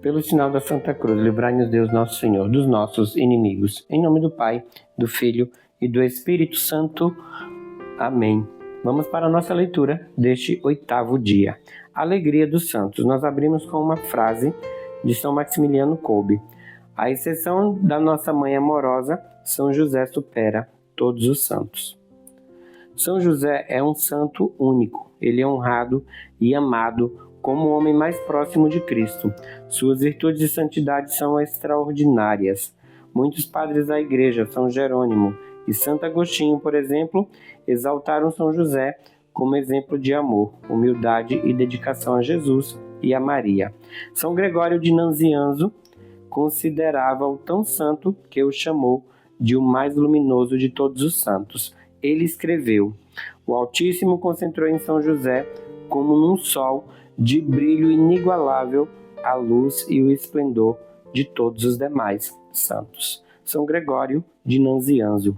Pelo sinal da Santa Cruz, livrai-nos Deus nosso Senhor dos nossos inimigos. Em nome do Pai, do Filho e do Espírito Santo. Amém. Vamos para a nossa leitura deste 8º dia. Alegria dos Santos. Nós abrimos com uma frase de São Maximiliano Kolbe. À exceção da nossa mãe amorosa, São José supera todos os santos. São José é um santo único. Ele é honrado e amado como o homem mais próximo de Cristo. Suas virtudes de santidade são extraordinárias. Muitos padres da Igreja, São Jerônimo e Santo Agostinho, por exemplo, exaltaram São José como exemplo de amor, humildade e dedicação a Jesus e a Maria. São Gregório de Nazianzo considerava-o tão santo que o chamou de o mais luminoso de todos os santos. Ele escreveu: o Altíssimo concentrou em São José, como num sol, de brilho inigualável, a luz e o esplendor de todos os demais santos. São Gregório de Nazianzo.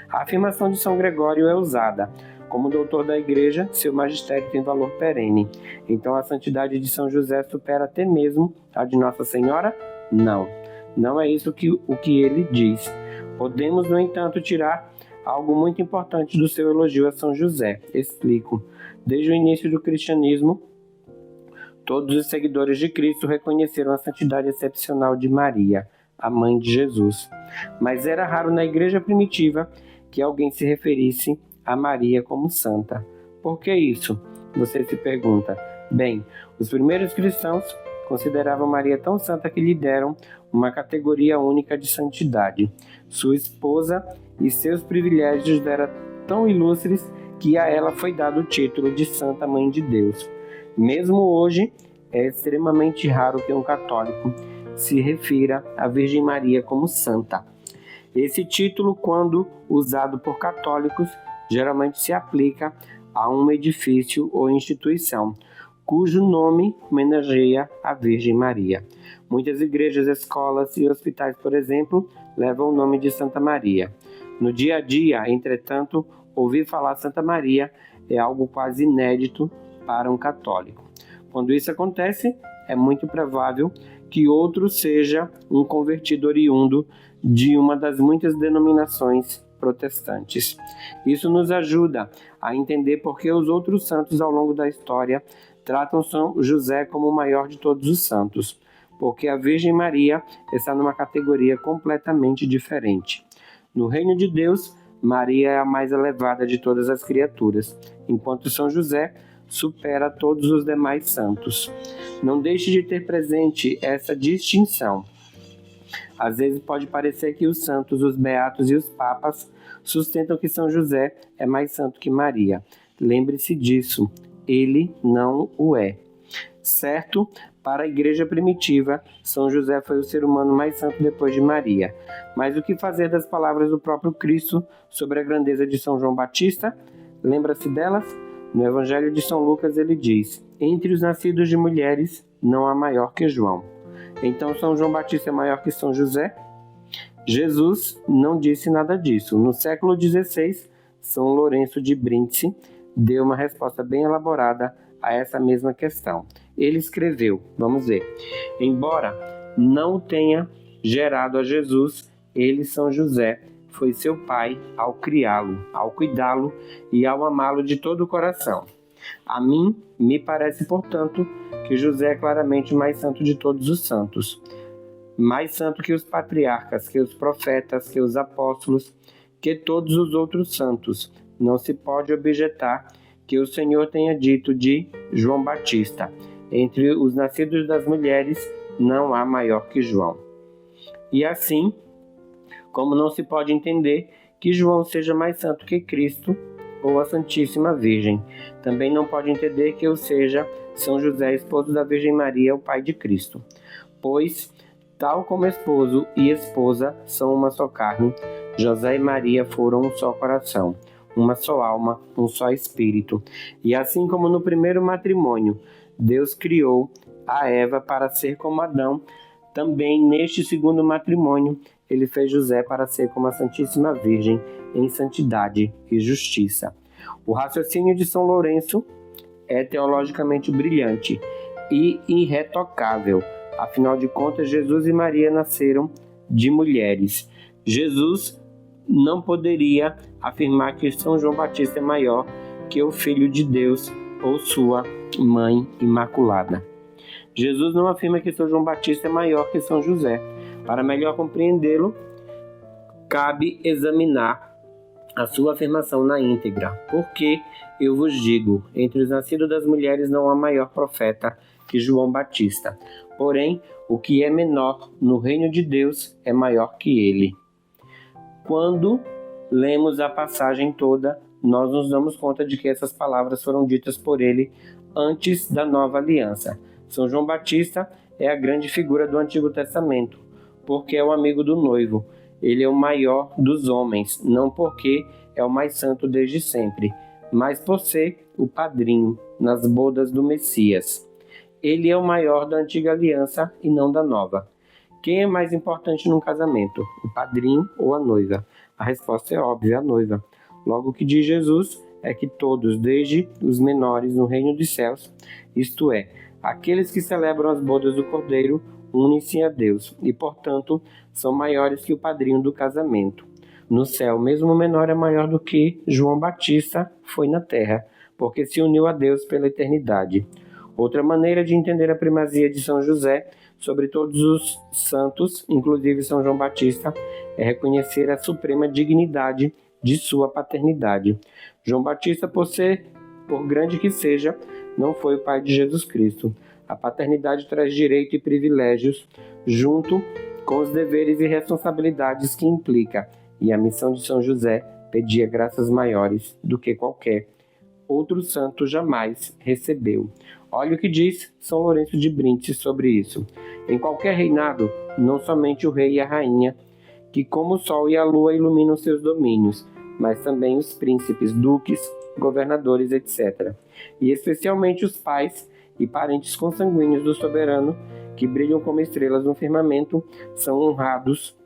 A afirmação de São Gregório é usada. Como doutor da Igreja, seu magistério tem valor perene. Então a santidade de São José supera até mesmo a de Nossa Senhora? Não. Não é isso o que ele diz. Podemos, no entanto, tirar algo muito importante do seu elogio a São José. Explico. Desde o início do cristianismo, todos os seguidores de Cristo reconheceram a santidade excepcional de Maria, a mãe de Jesus. Mas era raro na igreja primitiva que alguém se referisse a Maria como santa. Por que isso? Você se pergunta. Bem, os primeiros cristãos consideravam Maria tão santa que lhe deram uma categoria única de santidade. Sua esposa e seus privilégios eram tão ilustres que a ela foi dado o título de Santa Mãe de Deus. Mesmo hoje, é extremamente raro que um católico se refira à Virgem Maria como santa. Esse título, quando usado por católicos, geralmente se aplica a um edifício ou instituição, cujo nome homenageia a Virgem Maria. Muitas igrejas, escolas e hospitais, por exemplo, levam o nome de Santa Maria. No dia a dia, entretanto, ouvir falar Santa Maria é algo quase inédito para um católico. Quando isso acontece, é muito provável que outro seja um convertido oriundo de uma das muitas denominações protestantes. Isso nos ajuda a entender por que os outros santos ao longo da história tratam São José como o maior de todos os santos, porque a Virgem Maria está numa categoria completamente diferente. No reino de Deus, Maria é a mais elevada de todas as criaturas, enquanto São José supera todos os demais santos. Não deixe de ter presente essa distinção. Às vezes pode parecer que os santos, os beatos e os papas sustentam que São José é mais santo que Maria. Lembre-se disso, ele não o é. Certo, para a igreja primitiva, São José foi o ser humano mais santo depois de Maria. Mas o que fazer das palavras do próprio Cristo sobre a grandeza de São João Batista? Lembra-se delas? No Evangelho de São Lucas ele diz: entre os nascidos de mulheres não há maior que João. Então São João Batista é maior que São José? Jesus não disse nada disso. No século XVI, São Lourenço de Brindisi deu uma resposta bem elaborada a essa mesma questão. Ele escreveu, vamos ver: embora não tenha gerado a Jesus, ele, São José, foi seu pai ao criá-lo, ao cuidá-lo e ao amá-lo de todo o coração. A mim, me parece, portanto, que José é claramente o mais santo de todos os santos. Mais santo que os patriarcas, que os profetas, que os apóstolos, que todos os outros santos. Não se pode objetar que o Senhor tenha dito de João Batista: entre os nascidos das mulheres não há maior que João. E assim, como não se pode entender que João seja mais santo que Cristo ou a Santíssima Virgem, também não pode entender que eu seja São José, esposo da Virgem Maria, o pai de Cristo. Pois, tal como esposo e esposa são uma só carne, José e Maria foram um só coração, uma só alma, um só espírito. E assim como no primeiro matrimônio, Deus criou a Eva para ser como Adão, também neste segundo matrimônio, ele fez José para ser como a Santíssima Virgem em santidade e justiça. O raciocínio de São Lourenço é teologicamente brilhante e irretocável. Afinal de contas, Jesus e Maria nasceram de mulheres. Jesus não poderia afirmar que São João Batista é maior que o Filho de Deus ou sua Mãe Imaculada. Jesus não afirma que São João Batista é maior que São José. Para melhor compreendê-lo, cabe examinar a sua afirmação na íntegra. Porque eu vos digo, entre os nascidos das mulheres não há maior profeta que João Batista. Porém, o que é menor no reino de Deus é maior que ele. Quando lemos a passagem toda, nós nos damos conta de que essas palavras foram ditas por ele antes da nova aliança. São João Batista é a grande figura do Antigo Testamento, porque é o amigo do noivo. Ele é o maior dos homens, não porque é o mais santo desde sempre, mas por ser o padrinho nas bodas do Messias. Ele é o maior da antiga aliança e não da nova. Quem é mais importante num casamento, o padrinho ou a noiva? A resposta é óbvia, a noiva. Logo, o que diz Jesus é que todos, desde os menores no reino dos céus, isto é, aqueles que celebram as bodas do Cordeiro, unem-se a Deus e, portanto, são maiores que o padrinho do casamento. No céu, mesmo o menor é maior do que João Batista foi na terra, porque se uniu a Deus pela eternidade. Outra maneira de entender a primazia de São José sobre todos os santos, inclusive São João Batista, é reconhecer a suprema dignidade de sua paternidade. João Batista, por grande que seja, não foi o pai de Jesus Cristo. A paternidade traz direito e privilégios, junto com os deveres e responsabilidades que implica, e a missão de São José pedia graças maiores do que qualquer outro santo jamais recebeu. Olha o que diz São Lourenço de Brindisi sobre isso. Em qualquer reinado, não somente o rei e a rainha, que como o sol e a lua iluminam seus domínios, mas também os príncipes, duques, governadores, etc. E especialmente os pais e parentes consanguíneos do soberano, que brilham como estrelas no firmamento, são honrados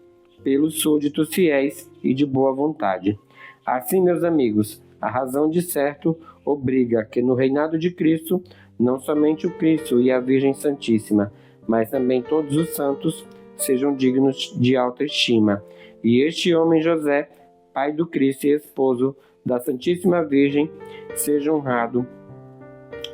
pelos súditos fiéis e de boa vontade. Assim, meus amigos, a razão de certo obriga que no reinado de Cristo, não somente o Cristo e a Virgem Santíssima, mas também todos os santos sejam dignos de alta estima. E este homem José, pai do Cristo e esposo da Santíssima Virgem, seja honrado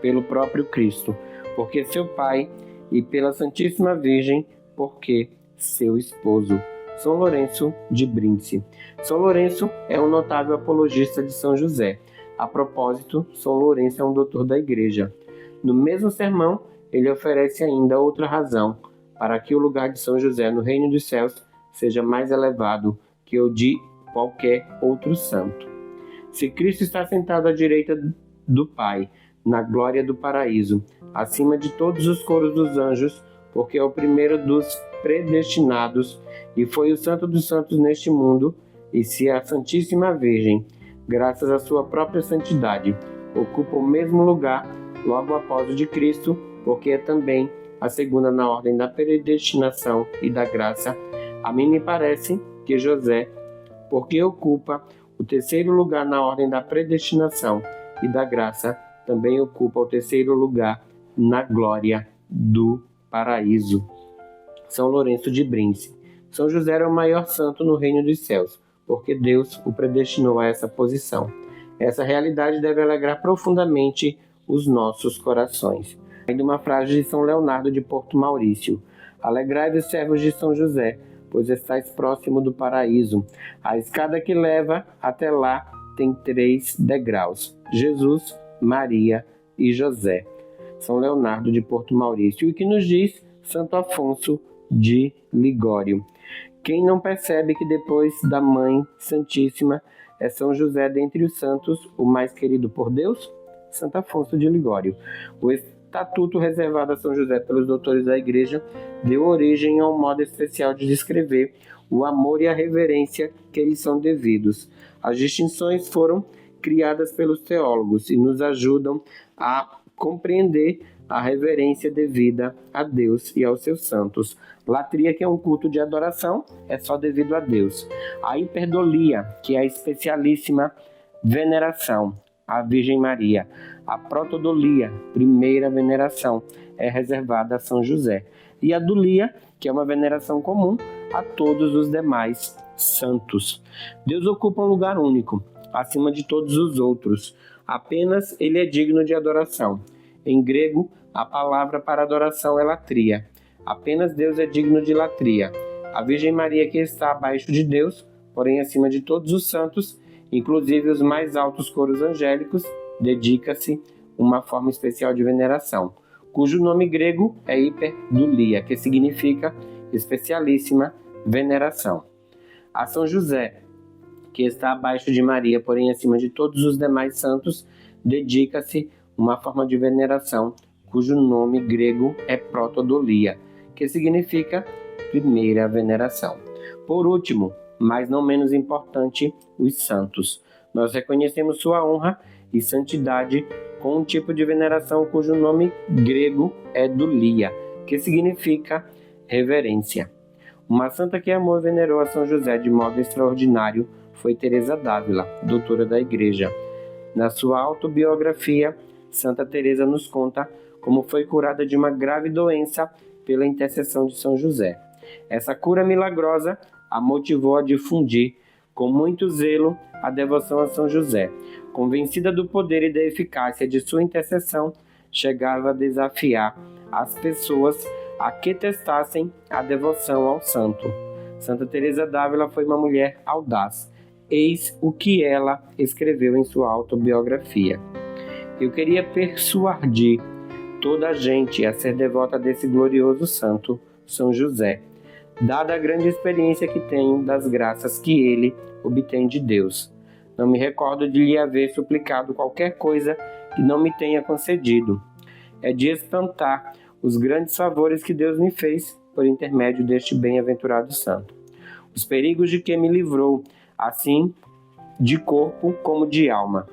pelo próprio Cristo, porque seu pai, e pela Santíssima Virgem, porque seu esposo. São Lourenço de Brindisi. São Lourenço é um notável apologista de São José. A propósito, São Lourenço é um doutor da Igreja. No mesmo sermão, ele oferece ainda outra razão para que o lugar de São José no reino dos céus seja mais elevado que o de qualquer outro santo. Se Cristo está sentado à direita do Pai, na glória do paraíso, acima de todos os coros dos anjos, porque é o primeiro dos predestinados e foi o santo dos santos neste mundo, e se a Santíssima Virgem, graças à sua própria santidade, ocupa o mesmo lugar logo após o de Cristo, porque é também a segunda na ordem da predestinação e da graça, a mim me parece que José, porque ocupa o terceiro lugar na ordem da predestinação e da graça, também ocupa o terceiro lugar na glória do paraíso. São Lourenço de Brindisi. São José era o maior santo no reino dos céus, porque Deus o predestinou a essa posição. Essa realidade deve alegrar profundamente os nossos corações. Ainda uma frase de São Leonardo de Porto Maurício. Alegrai-vos, servos de São José, pois estáis próximo do paraíso. A escada que leva até lá tem 3 degraus. Jesus, Maria e José. São Leonardo de Porto Maurício. E o que nos diz Santo Afonso de Ligório. Quem não percebe que depois da Mãe Santíssima é São José dentre os santos o mais querido por Deus? Santo Afonso de Ligório. O estatuto reservado a São José pelos doutores da Igreja deu origem a um modo especial de descrever o amor e a reverência que lhes são devidos. As distinções foram criadas pelos teólogos e nos ajudam a compreender a reverência devida a Deus e aos seus santos. Latria, que é um culto de adoração, é só devido a Deus. A hiperdolia, que é a especialíssima veneração à Virgem Maria. A protodolia, primeira veneração, é reservada a São José. e a Dulia, que é uma veneração comum a todos os demais santos. Deus ocupa um lugar único, acima de todos os outros. Apenas Ele é digno de adoração. Em grego, a palavra para adoração é latria. Apenas Deus é digno de latria. A Virgem Maria, que está abaixo de Deus, porém acima de todos os santos, inclusive os mais altos coros angélicos, dedica-se uma forma especial de veneração, cujo nome grego é hiperdulia, que significa especialíssima veneração. A São José, que está abaixo de Maria, porém acima de todos os demais santos, dedica-se uma forma de veneração, cujo nome grego é protodolia, que significa primeira veneração. Por último, mas não menos importante, os santos. Nós reconhecemos sua honra e santidade com um tipo de veneração cujo nome grego é dulia, que significa reverência. Uma santa que amou e venerou a São José de modo extraordinário foi Teresa d'Ávila, doutora da Igreja. Na sua autobiografia, Santa Teresa nos conta como foi curada de uma grave doença pela intercessão de São José. Essa cura milagrosa a motivou a difundir com muito zelo a devoção a São José. Convencida do poder e da eficácia de sua intercessão, chegava a desafiar as pessoas a que testassem a devoção ao santo. Santa Teresa d'Ávila foi uma mulher audaz. Eis o que ela escreveu em sua autobiografia. Eu queria persuadir toda a gente a ser devota desse glorioso santo, São José, dada a grande experiência que tenho das graças que ele obtém de Deus. Não me recordo de lhe haver suplicado qualquer coisa que não me tenha concedido. É de espantar os grandes favores que Deus me fez por intermédio deste bem-aventurado santo. Os perigos de que me livrou, assim de corpo como de alma.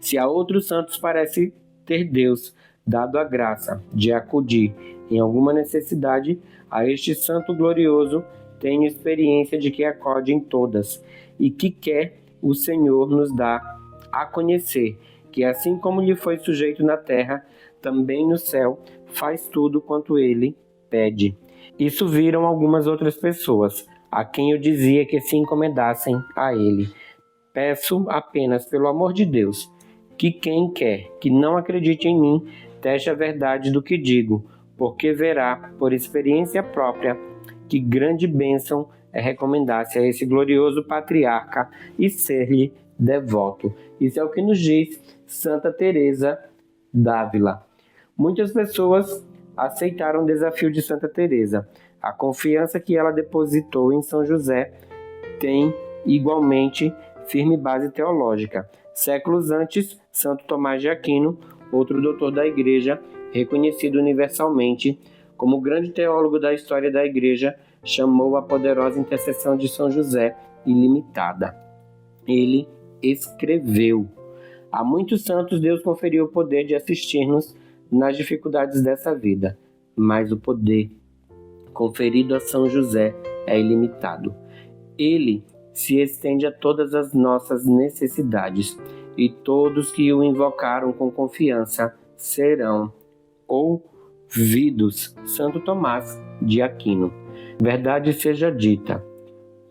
Se a outros santos parece ter Deus dado a graça de acudir em alguma necessidade, a este santo glorioso tenho experiência de que acode em todas, e que quer o Senhor nos dar a conhecer, que assim como lhe foi sujeito na terra, também no céu faz tudo quanto ele pede. Isso viram algumas outras pessoas, a quem eu dizia que se encomendassem a ele. Peço apenas pelo amor de Deus, que quem quer que não acredite em mim, teste a verdade do que digo, porque verá, por experiência própria, que grande bênção é recomendar-se a esse glorioso patriarca e ser-lhe devoto. Isso é o que nos diz Santa Teresa d'Ávila. Muitas pessoas aceitaram o desafio de Santa Teresa. A confiança que ela depositou em São José tem igualmente firme base teológica. Séculos antes, Santo Tomás de Aquino, outro doutor da Igreja, reconhecido universalmente como grande teólogo da história da Igreja, chamou a poderosa intercessão de São José ilimitada. Ele escreveu: a muitos santos Deus conferiu o poder de assistir-nos nas dificuldades dessa vida, mas o poder conferido a São José é ilimitado. Ele se estende a todas as nossas necessidades, e todos que o invocaram com confiança serão ouvidos. Santo Tomás de Aquino. Verdade seja dita,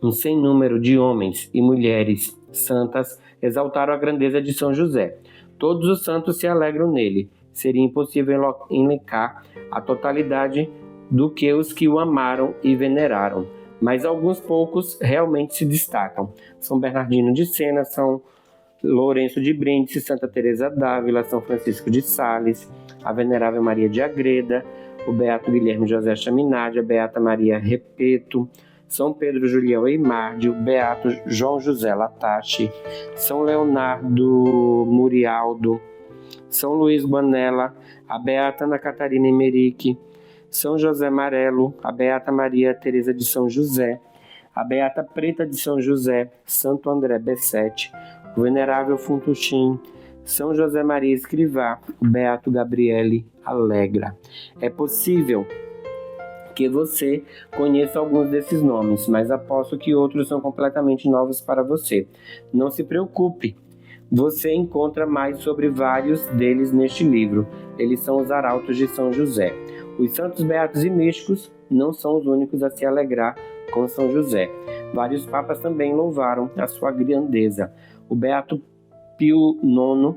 um sem número de homens e mulheres santas exaltaram a grandeza de São José. Todos os santos se alegram nele. Seria impossível elencar a totalidade do que os que o amaram e veneraram, mas alguns poucos realmente se destacam. São Bernardino de Sena, São Lourenço de Brindisi, Santa Teresa d'Ávila, São Francisco de Sales, a Venerável Maria de Agreda, o Beato Guilherme José Chaminade, a Beata Maria Repeto, São Pedro Julião Eimardi, o Beato João José Latache, São Leonardo Murialdo, São Luís Guanella, a Beata Ana Catarina Emerick, São José Marelo, a Beata Maria Teresa de São José, a Beata Preta de São José, Santo André Bessete, o Venerável Funtuchin, São José Maria Escrivá, o Beato Gabriele Alegra. É possível que você conheça alguns desses nomes, mas aposto que outros são completamente novos para você. Não se preocupe, você encontra mais sobre vários deles neste livro. Eles são os Arautos de São José. Os santos beatos e místicos não são os únicos a se alegrar com São José. Vários papas também louvaram a sua grandeza. O beato Pio IX,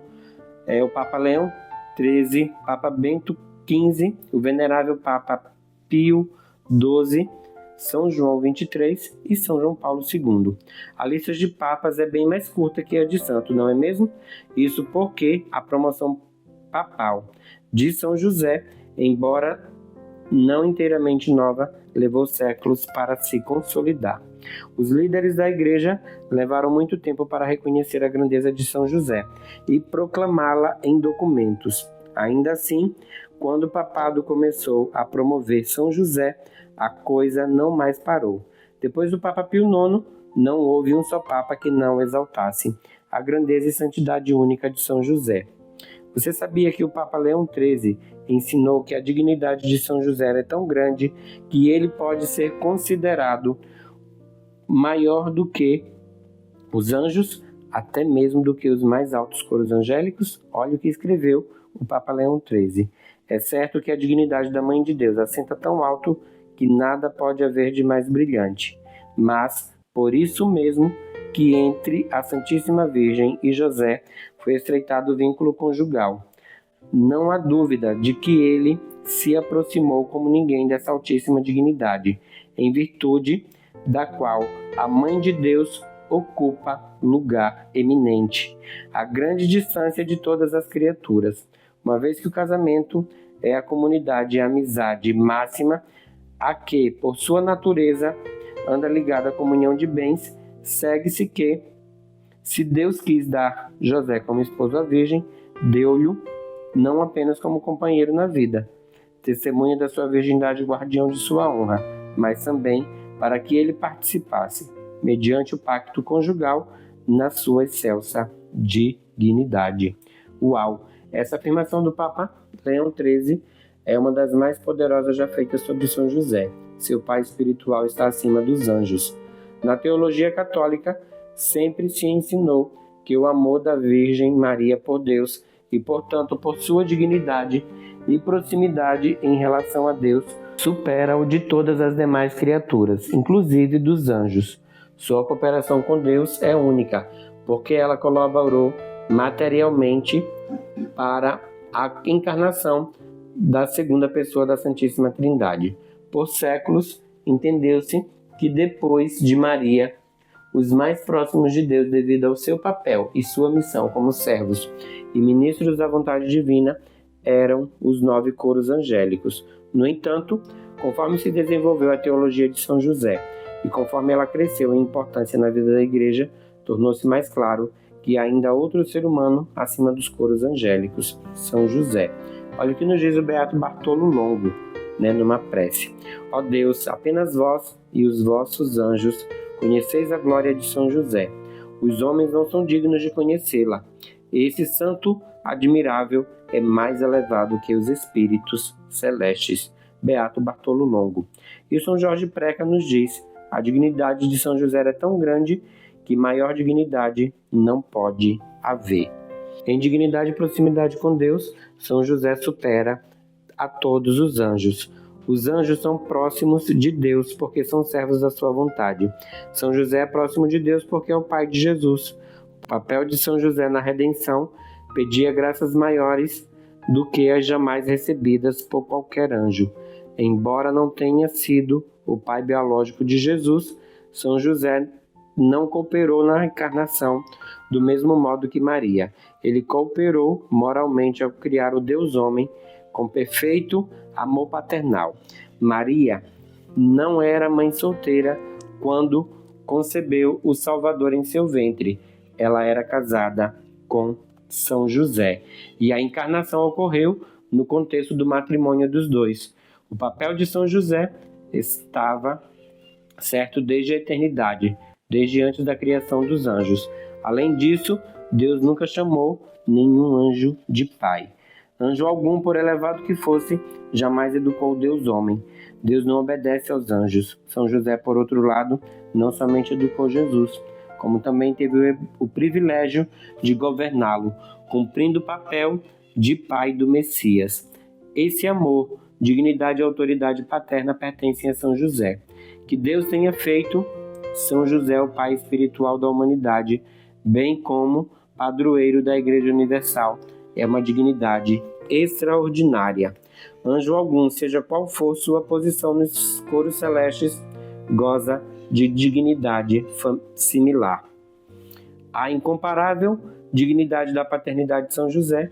o Papa Leão XIII, Papa Bento XV, o venerável Papa Pio XII, São João XXIII e São João Paulo II. A lista de papas é bem mais curta que a de santo, não é mesmo? Isso porque a promoção papal de São José, embora não inteiramente nova, levou séculos para se consolidar. Os líderes da Igreja levaram muito tempo para reconhecer a grandeza de São José e proclamá-la em documentos. Ainda assim, quando o papado começou a promover São José, a coisa não mais parou. Depois do Papa Pio IX, não houve um só papa que não exaltasse a grandeza e santidade única de São José. Você sabia que o Papa Leão XIII ensinou que a dignidade de São José é tão grande que ele pode ser considerado maior do que os anjos, até mesmo do que os mais altos coros angélicos? Olha o que escreveu o Papa Leão XIII. É certo que a dignidade da Mãe de Deus assenta tão alto que nada pode haver de mais brilhante, mas por isso mesmo que entre a Santíssima Virgem e José foi estreitado o vínculo conjugal. Não há dúvida de que ele se aproximou como ninguém dessa altíssima dignidade, em virtude da qual a Mãe de Deus ocupa lugar eminente, a grande distância de todas as criaturas, uma vez que o casamento é a comunidade e a amizade máxima a que, por sua natureza, anda ligada à comunhão de bens. Segue-se que, se Deus quis dar José como esposo à Virgem, deu-lhe não apenas como companheiro na vida, testemunha da sua virgindade e guardião de sua honra, mas também para que ele participasse, mediante o pacto conjugal, na sua excelsa dignidade. Uau! Essa afirmação do Papa Leão XIII é uma das mais poderosas já feitas sobre São José. Seu pai espiritual está acima dos anjos. Na teologia católica, sempre se ensinou que o amor da Virgem Maria por Deus e, portanto, por sua dignidade e proximidade em relação a Deus, supera o de todas as demais criaturas, inclusive dos anjos. Sua cooperação com Deus é única, porque ela colaborou materialmente para a encarnação da segunda pessoa da Santíssima Trindade. Por séculos, entendeu-se que depois de Maria, os mais próximos de Deus, devido ao seu papel e sua missão como servos e ministros da vontade divina, eram os 9 coros angélicos. No entanto, conforme se desenvolveu a teologia de São José e conforme ela cresceu em importância na vida da Igreja, tornou-se mais claro que há ainda outro ser humano acima dos coros angélicos, São José. Olha o que nos diz o beato Bartolo Longo, numa prece. Ó Deus, apenas vós e os vossos anjos conheceis a glória de São José. Os homens não são dignos de conhecê-la. Esse santo admirável é mais elevado que os espíritos celestes. Beato Bartolo Longo. E São Jorge Preca nos diz: a dignidade de São José é tão grande que maior dignidade não pode haver. Em dignidade e proximidade com Deus, São José supera a todos os anjos. Os anjos são próximos de Deus porque são servos da sua vontade. São José é próximo de Deus porque é o pai de Jesus. O papel de São José na redenção pedia graças maiores do que as jamais recebidas por qualquer anjo. Embora não tenha sido o pai biológico de Jesus, São José não cooperou na encarnação do mesmo modo que Maria. Ele cooperou moralmente ao criar o Deus-homem com perfeito amor paternal. Maria não era mãe solteira quando concebeu o Salvador em seu ventre. Ela era casada com São José. E a encarnação ocorreu no contexto do matrimônio dos dois. O papel de São José estava certo desde a eternidade, desde antes da criação dos anjos. Além disso, Deus nunca chamou nenhum anjo de pai. Anjo algum, por elevado que fosse, jamais educou o Deus-homem. Deus não obedece aos anjos. São José, por outro lado, não somente educou Jesus, como também teve o privilégio de governá-lo, cumprindo o papel de pai do Messias. Esse amor dignidade e autoridade paterna pertencem a São José. Que Deus tenha feito São José o Pai espiritual da humanidade, bem como padroeiro da Igreja Universal. É uma dignidade extraordinária. Anjo algum, seja qual for sua posição nos coros celestes, goza de dignidade similar. A incomparável dignidade da paternidade de São José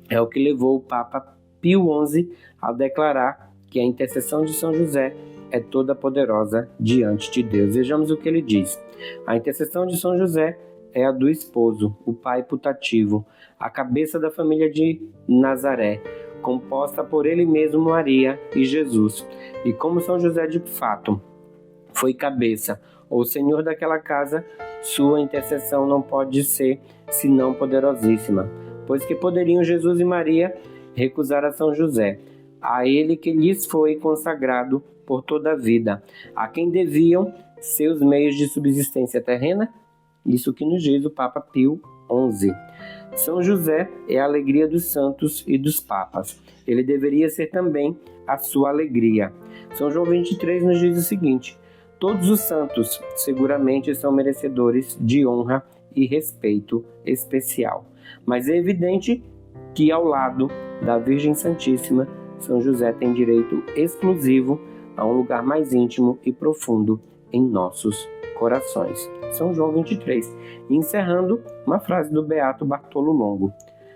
é o que levou o Papa Pio XI a declarar que a intercessão de São José é toda poderosa diante de Deus. Vejamos o que ele diz. A intercessão de São José é a do esposo, o pai putativo, a cabeça da família de Nazaré, composta por ele mesmo, Maria e Jesus. E como São José de fato foi cabeça ou senhor daquela casa, sua intercessão não pode ser senão poderosíssima, pois que poderiam Jesus e Maria recusar a São José, a ele que lhes foi consagrado por toda a vida, a quem deviam seus meios de subsistência terrena? Isso que nos diz o Papa Pio XI. São José é a alegria dos santos e dos papas. Ele deveria ser também a sua alegria. São João 23 nos diz o seguinte: todos os santos seguramente são merecedores de honra e respeito especial. Mas é evidente que ao lado da Virgem Santíssima, São José tem direito exclusivo a um lugar mais íntimo e profundo em nossos corações. São João 23. E encerrando, uma frase do Beato Bartolo Longo: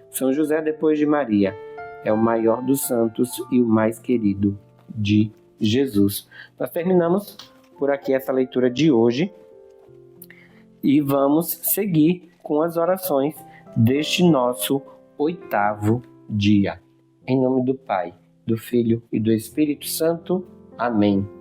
São José, depois de Maria, é o maior dos santos e o mais querido de Jesus. Nós terminamos por aqui essa leitura de hoje e vamos seguir com as orações deste nosso 8º dia. Em nome do Pai, do Filho e do Espírito Santo. Amém.